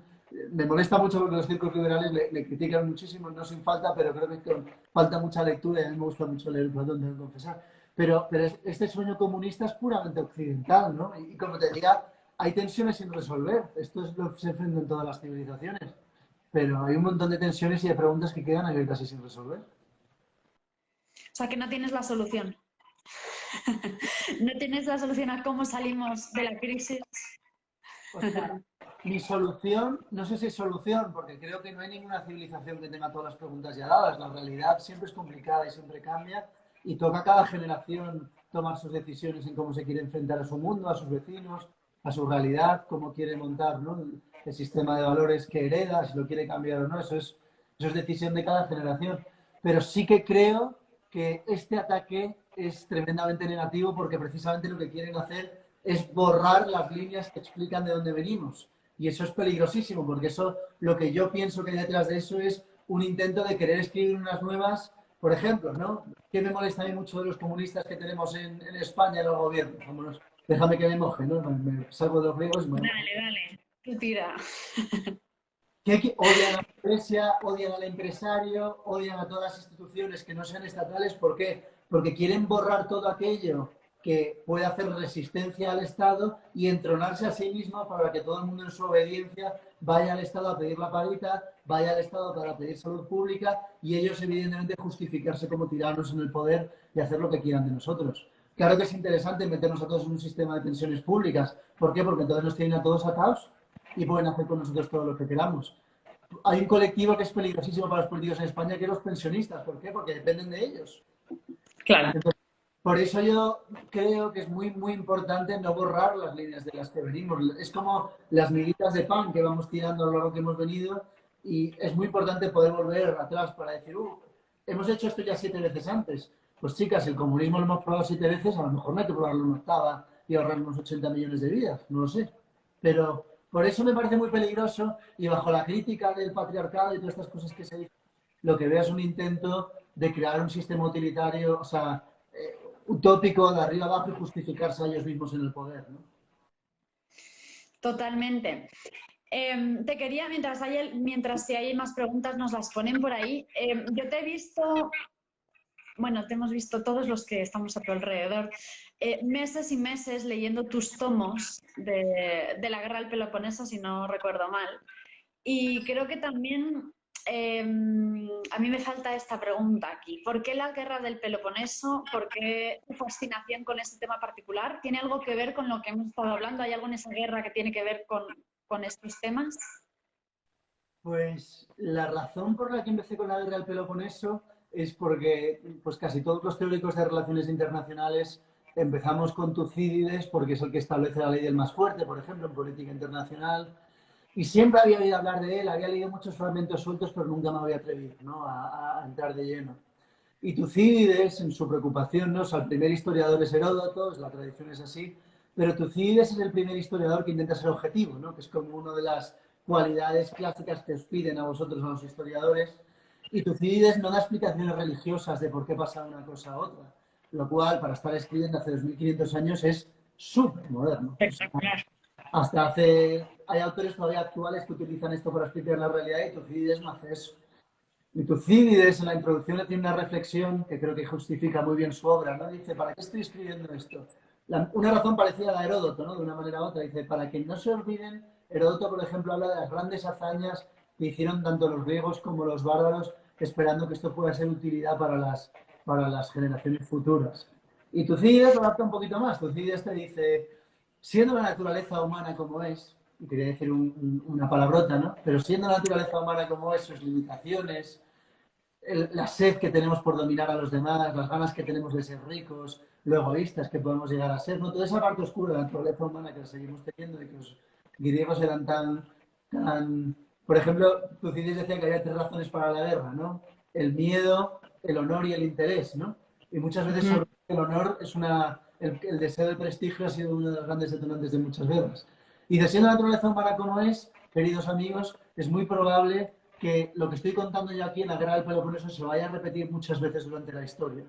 me molesta mucho porque los círculos liberales le critican muchísimo, no sin falta, pero creo que falta mucha lectura y a mí me gusta mucho leer Platón, tengo que confesar. Pero este sueño comunista es puramente occidental, ¿no? Y como te diga, hay tensiones sin resolver. Esto es lo que se enfrenta en todas las civilizaciones. Pero hay un montón de tensiones y de preguntas que quedan abiertas y sin resolver. O sea, que no tienes la solución. No tienes la solución a cómo salimos de la crisis. O sea, mi solución, no sé si es solución, porque creo que no hay ninguna civilización que tenga todas las preguntas ya dadas. La realidad siempre es complicada y siempre cambia. Y toca a cada generación tomar sus decisiones en cómo se quiere enfrentar a su mundo, a sus vecinos, a su realidad, cómo quiere montar, ¿no? El sistema de valores que hereda, si lo quiere cambiar o no. Eso es decisión de cada generación. Pero sí que creo que este ataque es tremendamente negativo porque precisamente lo que quieren hacer es borrar las líneas que explican de dónde venimos. Y eso es peligrosísimo, porque eso, lo que yo pienso que hay detrás de eso es un intento de querer escribir unas nuevas, por ejemplo, ¿no? ¿Qué me molesta a mí mucho de los comunistas que tenemos en España en el gobierno? Vámonos, déjame que me moje, ¿no? Me salgo de los griegos y me mojo. Dale, dale, tú tira. Que odian a la iglesia, odian al empresario, odian a todas las instituciones que no sean estatales. ¿Por qué? Porque quieren borrar todo aquello que puede hacer resistencia al Estado y entronarse a sí mismo para que todo el mundo en su obediencia vaya al Estado a pedir la paguita, vaya al Estado para pedir salud pública y ellos evidentemente justificarse como tiranos en el poder y hacer lo que quieran de nosotros. Claro que es interesante meternos a todos en un sistema de pensiones públicas. ¿Por qué? Porque entonces nos tienen a todos atados y pueden hacer con nosotros todo lo que queramos. Hay un colectivo que es peligrosísimo para los políticos en España, que es los pensionistas. ¿Por qué? Porque dependen de ellos. Claro. Entonces, por eso yo creo que es muy, muy importante no borrar las líneas de las que venimos. Es como las miguitas de pan que vamos tirando a lo largo que hemos venido y es muy importante poder volver atrás para decir, hemos hecho esto ya 7 veces antes. Pues chicas, el comunismo lo hemos probado 7 veces, a lo mejor no hay que probarlo una octava y ahorrar unos 80 millones de vidas, no lo sé. Pero por eso me parece muy peligroso y bajo la crítica del patriarcado y todas estas cosas que se dicen, lo que veo es un intento de crear un sistema utilitario, o sea, utópico de arriba abajo y justificarse a ellos mismos en el poder, ¿no? Totalmente. Te quería, mientras si hay más preguntas nos las ponen por ahí. Yo te he visto, bueno, te hemos visto todos los que estamos a tu alrededor, meses y meses leyendo tus tomos de la guerra del Peloponeso, si no recuerdo mal. Y creo que también a mí me falta esta pregunta aquí. ¿Por qué la guerra del Peloponeso? ¿Por qué tu fascinación con ese tema particular? ¿Tiene algo que ver con lo que hemos estado hablando? ¿Hay algo en esa guerra que tiene que ver con estos temas? Pues la razón por la que empecé con la guerra del Peloponeso es porque pues casi todos los teóricos de relaciones internacionales empezamos con Tucídides porque es el que establece la ley del más fuerte, por ejemplo, en política internacional. Y siempre había oído hablar de él, había leído muchos fragmentos sueltos, pero nunca me había atrevido, ¿no?, a entrar de lleno. Y Tucídides, en su preocupación, ¿no? O sea, el primer historiador es Heródoto, la tradición es así, pero Tucídides es el primer historiador que intenta ser objetivo, ¿no?, que es como una de las cualidades clásicas que os piden a vosotros, a los historiadores. Y Tucídides no da explicaciones religiosas de por qué pasa una cosa a otra, lo cual, para estar escribiendo hace 2500 años, es súper moderno. O sea, hasta hay autores todavía actuales que utilizan esto para explicar la realidad y Tucídides no hace eso. Y Tucídides en la introducción tiene una reflexión que creo que justifica muy bien su obra, ¿no? Dice, ¿para qué estoy escribiendo esto? Una razón parecida a la de Heródoto, ¿no?, de una manera u otra. Dice, para que no se olviden, Heródoto, por ejemplo, habla de las grandes hazañas que hicieron tanto los griegos como los bárbaros, esperando que esto pueda ser utilidad para las generaciones futuras. Y Tucídides lo adapta un poquito más. Tucídides te dice, siendo la naturaleza humana como es, y quería decir una palabrota, ¿no?, pero siendo la naturaleza humana como es, sus limitaciones, la sed que tenemos por dominar a los demás, las ganas que tenemos de ser ricos, lo egoístas que podemos llegar a ser, ¿no?, toda esa parte oscura de la naturaleza humana que seguimos teniendo y que los griegos eran tan... Por ejemplo, Tucídides decía que había 3 razones para la guerra, ¿no? El miedo, el honor y el interés, ¿no? Y muchas veces sobre el honor es el deseo de prestigio ha sido uno de los grandes detonantes de muchas guerras. Y de siendo la naturaleza humana como es, queridos amigos, es muy probable que lo que estoy contando yo aquí en la guerra del Peloponeso se vaya a repetir muchas veces durante la historia.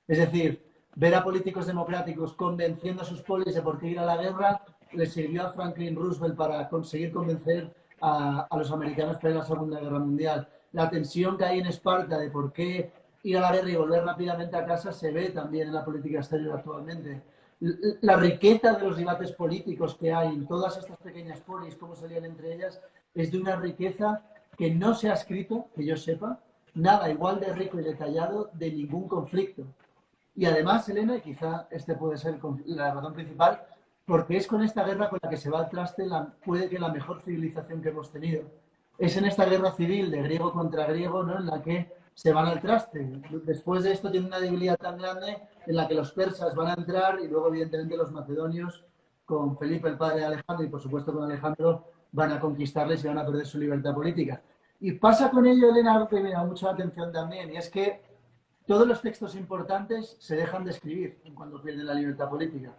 Es decir, ver a políticos democráticos convenciendo a sus polis de por qué ir a la guerra le sirvió a Franklin Roosevelt para conseguir convencer a los americanos para ir a la Segunda Guerra Mundial. La tensión que hay en Esparta de por qué ir a la guerra y volver rápidamente a casa se ve también en la política exterior actualmente. La riqueza de los debates políticos que hay en todas estas pequeñas polis, cómo salían entre ellas, es de una riqueza que no se ha escrito, que yo sepa, nada igual de rico y detallado de ningún conflicto. Y además, Elena, y quizá este puede ser la razón principal, porque es con esta guerra con la que se va al traste puede que la mejor civilización que hemos tenido. Es en esta guerra civil de griego contra griego, ¿no?, en la que se van al traste. Después de esto tiene una debilidad tan grande en la que los persas van a entrar y luego evidentemente los macedonios con Felipe, el padre de Alejandro, y por supuesto con Alejandro, van a conquistarles y van a perder su libertad política. Y pasa con ello, Elena, algo que me da mucho la atención también, y es que todos los textos importantes se dejan de escribir cuando pierden la libertad política.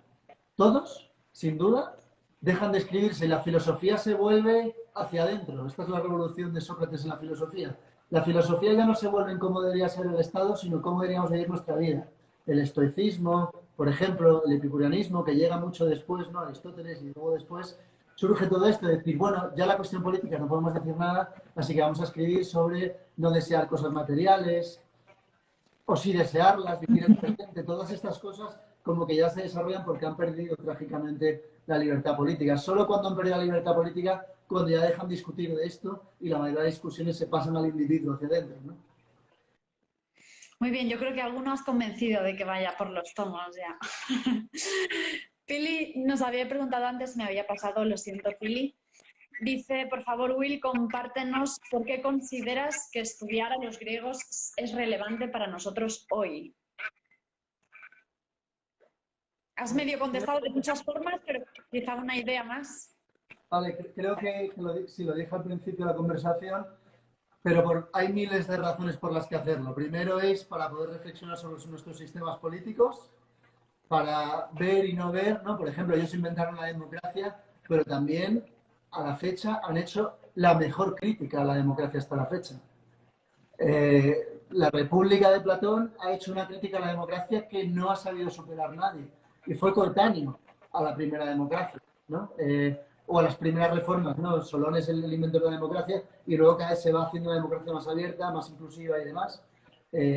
Todos, sin duda, dejan de escribirse y la filosofía se vuelve hacia adentro. Esta es la revolución de Sócrates en la filosofía. La filosofía ya no se vuelve en cómo debería ser el Estado, sino cómo deberíamos vivir nuestra vida. El estoicismo, por ejemplo, el epicureanismo, que llega mucho después, ¿no? Aristóteles, y luego después surge todo esto de decir, bueno, ya la cuestión política no podemos decir nada, así que vamos a escribir sobre no desear cosas materiales, o sí desearlas, vivir el presente, todas estas cosas como que ya se desarrollan porque han perdido trágicamente la libertad política. Solo cuando han perdido la libertad política, cuando ya dejan discutir de esto y la mayoría de discusiones se pasan al individuo hacia adentro, ¿no? Muy bien, yo creo que alguno has convencido de que vaya por los tomos ya. Pili nos había preguntado antes, me había pasado, lo siento, Pili. Dice, por favor, Will, compártenos por qué consideras que estudiar a los griegos es relevante para nosotros hoy. Has medio contestado de muchas formas, pero quizá una idea más. Vale, creo que si lo dije al principio de la conversación, pero hay miles de razones por las que hacerlo. Primero es para poder reflexionar sobre nuestros sistemas políticos, para ver y no ver, ¿no? Por ejemplo, ellos inventaron la democracia, pero también a la fecha han hecho la mejor crítica a la democracia hasta la fecha. La República de Platón ha hecho una crítica a la democracia que no ha sabido superar nadie y fue coetáneo a la primera democracia, ¿no? O a las primeras reformas, ¿no? Solón es el invento de la democracia y luego cada vez se va haciendo una democracia más abierta, más inclusiva y demás,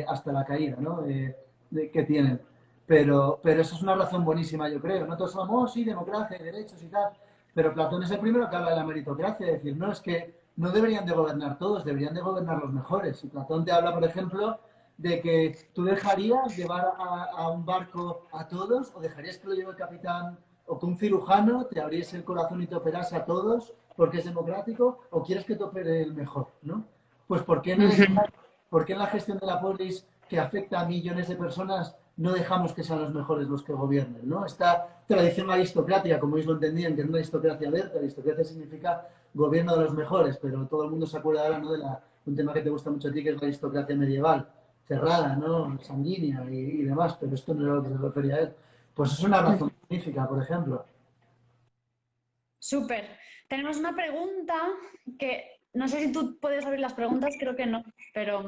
hasta la caída, ¿no? Que tienen. Pero eso es una razón buenísima, yo creo. No todos hablamos, oh, sí, democracia y derechos y tal, pero Platón es el primero que habla de la meritocracia, es decir, no, es que no deberían de gobernar todos, deberían de gobernar los mejores. Y Platón te habla, por ejemplo, de que tú dejarías llevar a un barco a todos o dejarías que lo lleve el capitán o que un cirujano te abriese el corazón y te operase a todos porque es democrático o quieres que te opere el mejor, ¿no? Pues ¿por qué en la gestión de la polis que afecta a millones de personas no dejamos que sean los mejores los que gobiernen, ¿no? Esta tradición aristocrática, como ellos lo entendían, que es una aristocracia abierta, aristocracia significa gobierno de los mejores, pero todo el mundo se acuerda ahora, ¿no? De un tema que te gusta mucho a ti, que es la aristocracia medieval, cerrada, ¿no? Sanguínea y demás, pero esto no es a lo que se refería a él. Pues es una razón magnífica, por ejemplo. Súper. Tenemos una pregunta que no sé si tú puedes abrir las preguntas, creo que no, pero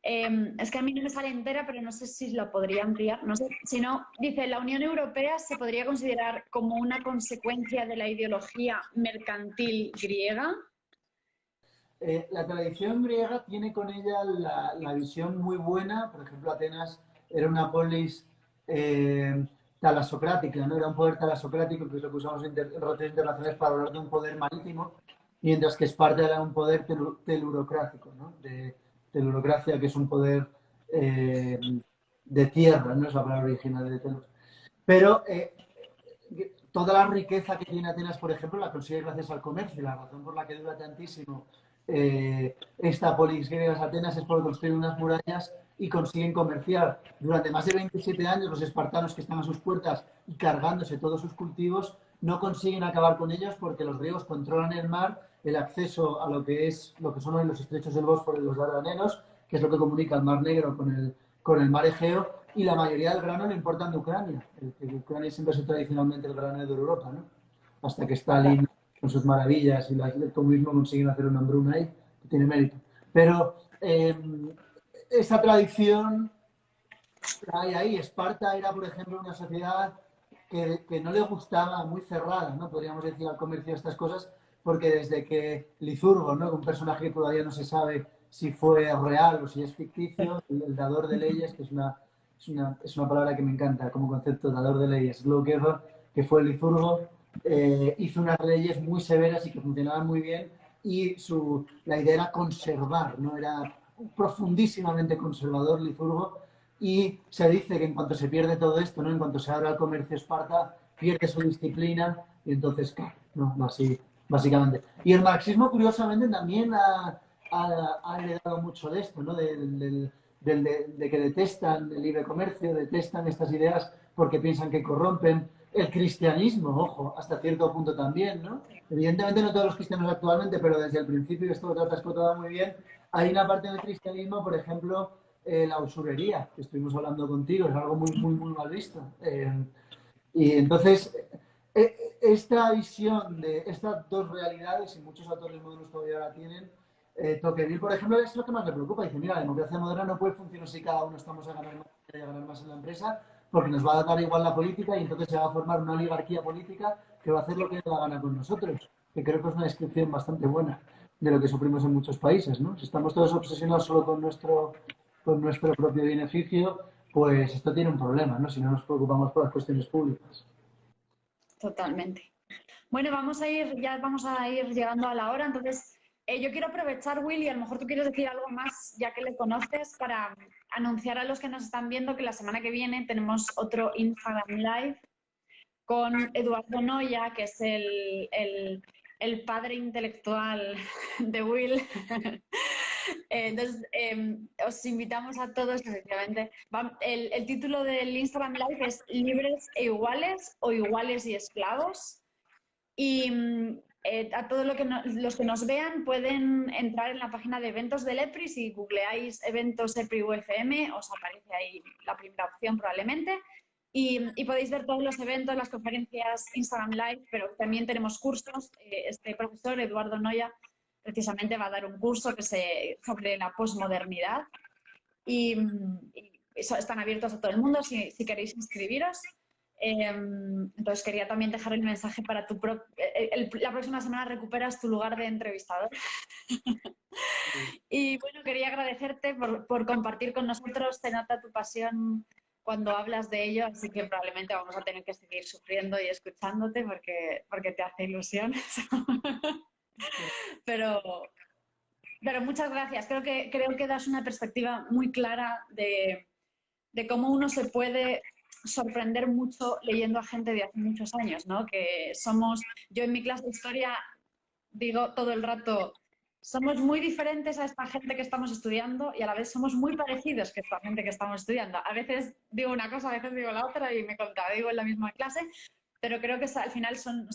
es que a mí no me sale entera, pero no sé si la podría ampliar. No sé, si no, dice, ¿la Unión Europea se podría considerar como una consecuencia de la ideología mercantil griega? La tradición griega tiene con ella la visión muy buena. Por ejemplo, Atenas era una polis talasocrática, ¿no? Era un poder talasocrático, que es lo que usamos en relaciones internacionales para hablar de un poder marítimo, mientras que Esparta era un poder telurocrático, ¿no? De telurocracia, que es un poder de tierra, no es la palabra original de Telos. Pero toda la riqueza que tiene Atenas, por ejemplo, la consigue gracias al comercio. La razón por la que dura tantísimo esta polis griega de Atenas es porque construyen unas murallas y consiguen comerciar. Durante más de 27 años, los espartanos que están a sus puertas y cargándose todos sus cultivos no consiguen acabar con ellos porque los griegos controlan el mar, el acceso a lo que son hoy los estrechos del Bósforo y los Dardanelos, que es lo que comunica el Mar Negro con el Mar Egeo, y la mayoría del grano lo importan de Ucrania. Ucrania siempre es tradicionalmente el granero de Europa, ¿no? Hasta que Stalin, con sus maravillas y el comunismo, consiguen hacer una hambruna ahí, que tiene mérito. Pero esa tradición la hay ahí. Esparta era, por ejemplo, una sociedad que no le gustaba, muy cerrada, ¿no? Podríamos decir, al comercio de estas cosas, porque desde que Licurgo, ¿no? Un personaje que todavía no se sabe si fue real o si es ficticio, el dador de leyes, que es una palabra que me encanta como concepto, dador de leyes, Lawgiver, que fue Licurgo, hizo unas leyes muy severas y que funcionaban muy bien, y la idea era conservar, ¿no? Era profundísimamente conservador Licurgo, y se dice que en cuanto se pierde todo esto, ¿no? En cuanto se abre el comercio, Esparta pierde su disciplina y entonces cae, ¿no? Así, básicamente. Y el marxismo, curiosamente, también ha heredado mucho de esto, ¿no? De que detestan el libre comercio, detestan estas ideas porque piensan que corrompen. El cristianismo, ojo, hasta cierto punto también, ¿no? Evidentemente no todos los cristianos actualmente, pero desde el principio, y esto lo trata explotado muy bien, hay una parte del cristianismo, por ejemplo, la usurería, que estuvimos hablando contigo, es algo muy, muy, muy mal visto. Y entonces, esta visión de estas dos realidades, y muchos autores modernos todavía la tienen, Tocqueville, por ejemplo, es lo que más le preocupa. Dice, mira, la democracia moderna no puede funcionar si cada uno estamos a ganar más en la empresa, porque nos va a dar igual la política y entonces se va a formar una oligarquía política que va a hacer lo que le da la gana con nosotros. Que creo que es una descripción bastante buena de lo que sufrimos en muchos países, ¿no? Si estamos todos obsesionados solo con nuestro propio beneficio, pues esto tiene un problema, ¿no? Si no nos preocupamos por las cuestiones públicas. Totalmente. Bueno, ya vamos a ir llegando a la hora, entonces yo quiero aprovechar, Will, y a lo mejor tú quieres decir algo más, ya que le conoces, para anunciar a los que nos están viendo que la semana que viene tenemos otro Instagram Live con Eduardo Noya, que es el padre intelectual de Will. Entonces, os invitamos a todos, efectivamente. El título del Instagram Live es Libres e Iguales o Iguales y Esclavos. Y a todos los que nos vean pueden entrar en la página de eventos del EPRI. Si googleáis eventos EPRI UFM, os aparece ahí la primera opción probablemente. Y podéis ver todos los eventos, las conferencias, Instagram Live, pero también tenemos cursos. Este profesor, Eduardo Noya, precisamente va a dar un curso sobre la posmodernidad. Y están abiertos a todo el mundo si queréis inscribiros. Entonces quería también dejar el mensaje para la próxima semana recuperas tu lugar de entrevistador. Y bueno, quería agradecerte por compartir con nosotros. Se nota tu pasión cuando hablas de ello, así que probablemente vamos a tener que seguir sufriendo y escuchándote porque te hace ilusión. Pero muchas gracias. Creo que das una perspectiva muy clara de cómo uno se puede sorprender mucho leyendo a gente de hace muchos años, ¿no? Yo en mi clase de historia digo todo el rato, somos muy diferentes a esta gente que estamos estudiando y a la vez somos muy parecidos que esta gente que estamos estudiando. A veces digo una cosa, a veces digo la otra y me contradigo en la misma clase, pero creo que al final son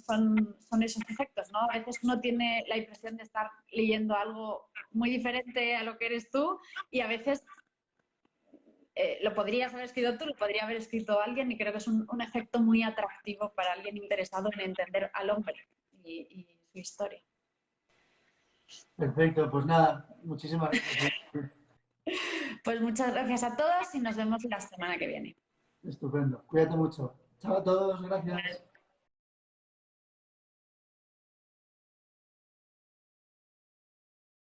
esos efectos, ¿no? A veces uno tiene la impresión de estar leyendo algo muy diferente a lo que eres tú y a veces lo podrías haber escrito tú, lo podría haber escrito alguien y creo que es un efecto muy atractivo para alguien interesado en entender al hombre y su historia. Perfecto, pues nada, muchísimas gracias. Pues muchas gracias a todos y nos vemos la semana que viene. Estupendo, cuídate mucho. Chao a todos, gracias.